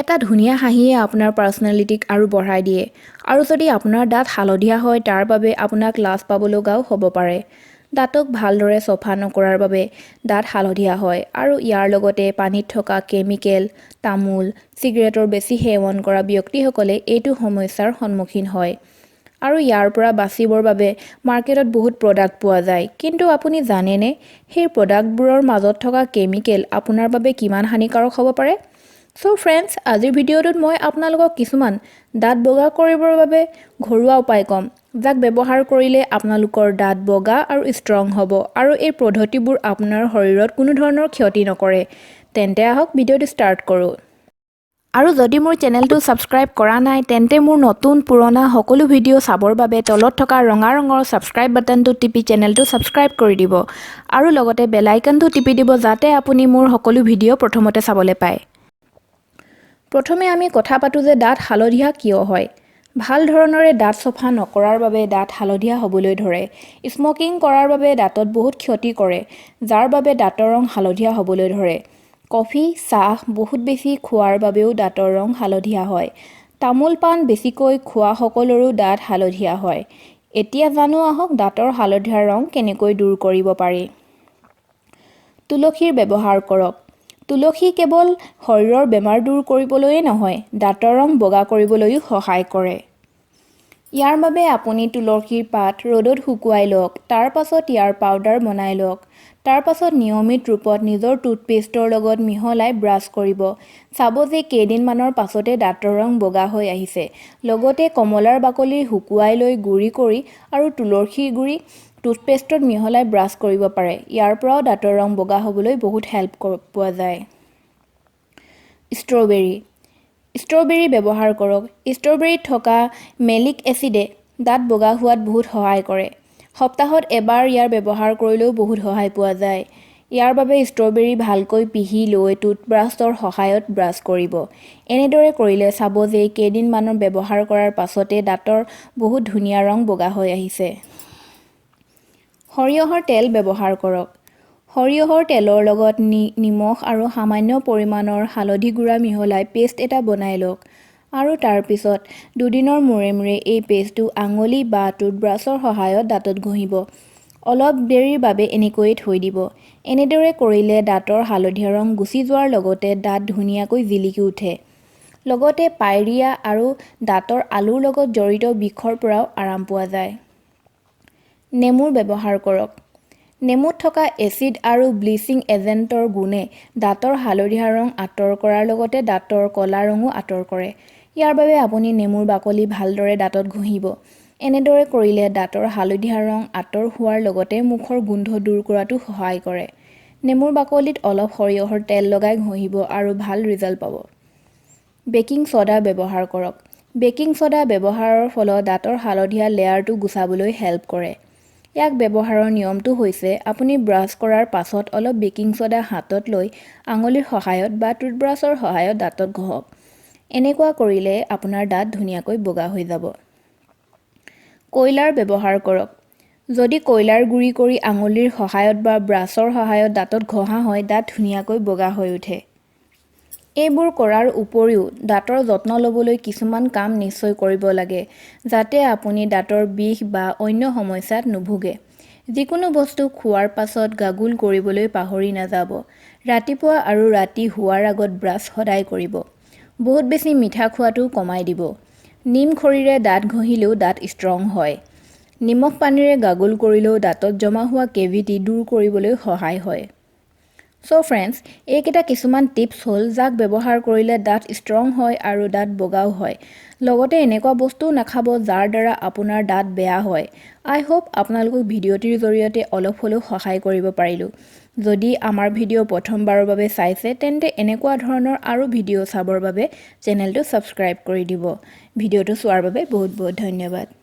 এটা ধুনীয়া হাঁহিয়ে আপোনাৰ পাৰ্চনেলিটিক আৰু বঢ়াই দিয়ে আৰু যদি আপোনাৰ দাঁত হালধীয়া হয় তাৰ বাবে আপোনাক লাজ পাব লগাও হ'ব পাৰে। দাঁতক ভালদৰে চফা নকৰাৰ বাবে দাঁত হালধীয়া হয় আৰু ইয়াৰ লগতে পানীত থকা কেমিকেল, তামোল, চিগাৰেটৰ বেছি সেৱন কৰা ব্যক্তিসকলে এইটো সমস্যাৰ সন্মুখীন হয়। আৰু ইয়াৰ পৰা বাচিবৰ বাবে মাৰ্কেটত বহুত প্ৰডাক্ট পোৱা যায়। কিন্তু আপুনি জানেনে সেই প্ৰডাক্টবোৰৰ মাজত থকা কেমিকেল আপোনাৰ বাবে কিমান হানিকাৰক হ'ব পাৰে? সো ফ্ৰেণ্ডছ, আজিৰ ভিডিঅ'টোত মই আপোনালোকক কিছুমান দাঁত বগা কৰিবৰ বাবে ঘৰুৱা উপায় ক'ম, যাক ব্যৱহাৰ কৰিলে আপোনালোকৰ দাঁত বগা আৰু ষ্ট্ৰং হ'ব আৰু এই পদ্ধতিবোৰ আপোনাৰ শৰীৰত কোনো ধৰণৰ ক্ষতি নকৰে। তেন্তে আহক ভিডিঅ'টো ষ্টাৰ্ট কৰোঁ। আৰু যদি মোৰ চেনেলটো ছাবস্ক্ৰাইব কৰা নাই তেন্তে মোৰ নতুন পুৰণা সকলো ভিডিঅ' চাবৰ বাবে তলত থকা ৰঙা ৰঙৰ ছাবস্ক্ৰাইব বাটনটো টিপি চেনেলটো ছাবস্ক্ৰাইব কৰি দিব আৰু লগতে বেল আইকনটো টিপি দিব যাতে আপুনি মোৰ সকলো ভিডিঅ' প্ৰথমতে চাবলৈ পায়। প্ৰথমে আমি কথা পাতোঁ যে দাঁত হালধীয়া কিয় হয়। ভাল ধৰণেৰে দাঁত চফা নকৰাৰ বাবে দাঁত হালধীয়া হ'বলৈ ধৰে। স্মকিং কৰাৰ বাবে দাঁতত বহুত ক্ষতি কৰে, যাৰ বাবে দাঁতৰ ৰং হালধীয়া হ'বলৈ ধৰে। কফি, চাহ বহুত বেছি খোৱাৰ বাবেও দাঁতৰ ৰং হালধীয়া হয়। তামোল পাণ বেছিকৈ খোৱা সকলৰো দাঁত হালধীয়া হয়। এতিয়া জানো আহক দাঁতৰ হালধীয়া ৰং কেনেকৈ দূৰ কৰিব পাৰি। তুলসীৰ ব্যৱহাৰ কৰক। তুলসী কেৱল শৰীৰৰ বেমাৰ দূৰ কৰিবলৈয়ে নহয়, দাঁতৰ ৰং বগা কৰিবলৈও সহায় কৰে। ইয়াৰ বাবে আপুনি তুলসীৰ পাত ৰ'দত শুকুৱাই লওক, তাৰ পাছত ইয়াৰ পাউডাৰ বনাই লওক। তাৰ পাছত নিয়মিত ৰূপত নিজৰ টুথপেষ্টৰ লগত মিহলাই ব্ৰাছ কৰিব। চাব যে কেইদিনমানৰ পাছতে দাঁতৰ ৰং বগা হৈ আহিছে। লগতে কমলাৰ বাকলি শুকুৱাই লৈ গুড়ি কৰি আৰু তুলসীৰ গুড়ি টুথপেষ্টত মিহলাই ব্ৰাছ কৰিব পাৰে। ইয়াৰ পৰাও দাঁতৰ ৰং বগা হ'বলৈ বহুত হেল্প পোৱা যায়। ষ্ট্ৰবেৰী। ষ্ট্ৰবেৰী ব্যৱহাৰ কৰক। ষ্ট্ৰবেৰীত থকা মেলিক এচিডে দাঁত বগা হোৱাত বহুত সহায় কৰে। সপ্তাহত এবাৰ ইয়াৰ ব্যৱহাৰ কৰিলেও বহুত সহায় পোৱা যায়। ইয়াৰ বাবে ষ্ট্ৰবেৰী ভালকৈ পিহি লৈ টুথব্ৰাছৰ সহায়ত ব্ৰাছ কৰিব। এনেদৰে কৰিলে চাব যে কেইদিনমানৰ ব্যৱহাৰ কৰাৰ পাছতে দাঁতৰ বহুত ধুনীয়া ৰং বগা হৈ আহিছে। সৰিয়হৰ তেল ব্যৱহাৰ কৰক। সৰিয়হৰ তেলৰ লগত নিমখ আৰু সামান্য পৰিমাণৰ হালধি গুড়া মিহলাই পেষ্ট এটা বনাই লওক আৰু তাৰ পিছত দুদিনৰ মূৰে মূৰে এই পেষ্টটো আঙুলি বা টুথব্ৰাছৰ সহায়ত দাঁতত ঘঁহিব। অলপ দেৰিৰ বাবে এনেকৈয়ে থৈ দিব। এনেদৰে কৰিলে দাঁতৰ হালধীয়া ৰং গুচি যোৱাৰ লগতে দাঁত ধুনীয়াকৈ জিলিকি উঠে। লগতে পায়ৰিয়া আৰু দাঁতৰ আলুৰ লগত জড়িত বিষৰ পৰাও আৰাম পোৱা যায়। নেমুৰ ব্যৱহাৰ কৰক। নেমুত থকা এচিড আৰু ব্লিচিং এজেণ্টৰ গুণে দাঁতৰ হালধীয়া ৰং আঁতৰ কৰাৰ লগতে দাঁতৰ ক'লা ৰঙো আঁতৰ কৰে। ইয়াৰ বাবে আপুনি নেমুৰ বাকলি ভালদৰে দাঁতত ঘঁহিব। এনেদৰে কৰিলে দাঁতৰ হালধীয়া ৰং আঁতৰ হোৱাৰ লগতে মুখৰ গোন্ধ দূৰ কৰাতো সহায় কৰে। নেমুৰ বাকলিত অলপ সৰিয়হৰ তেল লগাই ঘঁহিব আৰু ভাল ৰিজাল্ট পাব। বেকিং ছ'ডা ব্যৱহাৰ কৰক। বেকিং ছ'ডা ব্যৱহাৰৰ ফলত দাঁতৰ হালধীয়া লেয়াৰটো গুচাবলৈ হেল্প কৰে। ইয়াক ব্যৱহাৰৰ নিয়মটো হৈছে আপুনি ব্ৰাছ কৰাৰ পাছত অলপ বেকিং ছ'ডা হাতত লৈ আঙুলিৰ সহায়ত বা টুথব্ৰাছৰ সহায়ত দাঁতত ঘঁহক। এনেকুৱা কৰিলে আপোনাৰ দাঁত ধুনীয়াকৈ বগা হৈ যাব। কয়লাৰ ব্যৱহাৰ কৰক। যদি কয়লাৰ গুড়ি কৰি আঙুলিৰ সহায়ত বা ব্ৰাছৰ সহায়ত দাঁতত ঘঁহা হয়, দাঁত ধুনীয়াকৈ বগা হৈ উঠে। এইবোৰ কৰাৰ উপৰিও দাঁতৰ যত্ন ল'বলৈ কিছুমান কাম নিশ্চয় কৰিব লাগে, যাতে আপুনি দাঁতৰ বিষ বা অন্য সমস্যাত নুভুগে। যিকোনো বস্তু খোৱাৰ পাছত গাগুল কৰিবলৈ পাহৰি নাযাব। ৰাতিপুৱা আৰু ৰাতি শোৱাৰ আগত ব্ৰাছ সদায় কৰিব। বহুত বেছি মিঠা খোৱাটো কমাই দিব। নিম খৰিৰে দাঁত ঘঁহিলেও দাঁত ষ্ট্ৰং হয়। নিমখ পানীৰে গাগুল কৰিলেও দাঁতত জমা হোৱা কেভিটি দূৰ কৰিবলৈ সহায় হয়। সো ফ্ৰেণ্ডছ, এইকেইটা কিছুমান টিপছ হ'ল যাক ব্যৱহাৰ কৰিলে দাঁত ষ্ট্ৰং হয় আৰু দাঁত বগাও হয়। লগতে এনেকুৱা বস্তুও নাখাব যাৰ দ্বাৰা আপোনাৰ দাঁত বেয়া হয়। আই হোপ আপোনালোকক ভিডিঅ'টিৰ জৰিয়তে অলপ হ'লেও সহায় কৰিব পাৰিলোঁ। যদি আমাৰ ভিডিঅ' প্ৰথমবাৰৰ বাবে চাইছে তেন্তে এনেকুৱা ধৰণৰ আৰু ভিডিঅ' চাবৰ বাবে চেনেলটো ছাবস্ক্ৰাইব কৰি দিব। ভিডিঅ'টো চোৱাৰ বাবে বহুত বহুত ধন্যবাদ।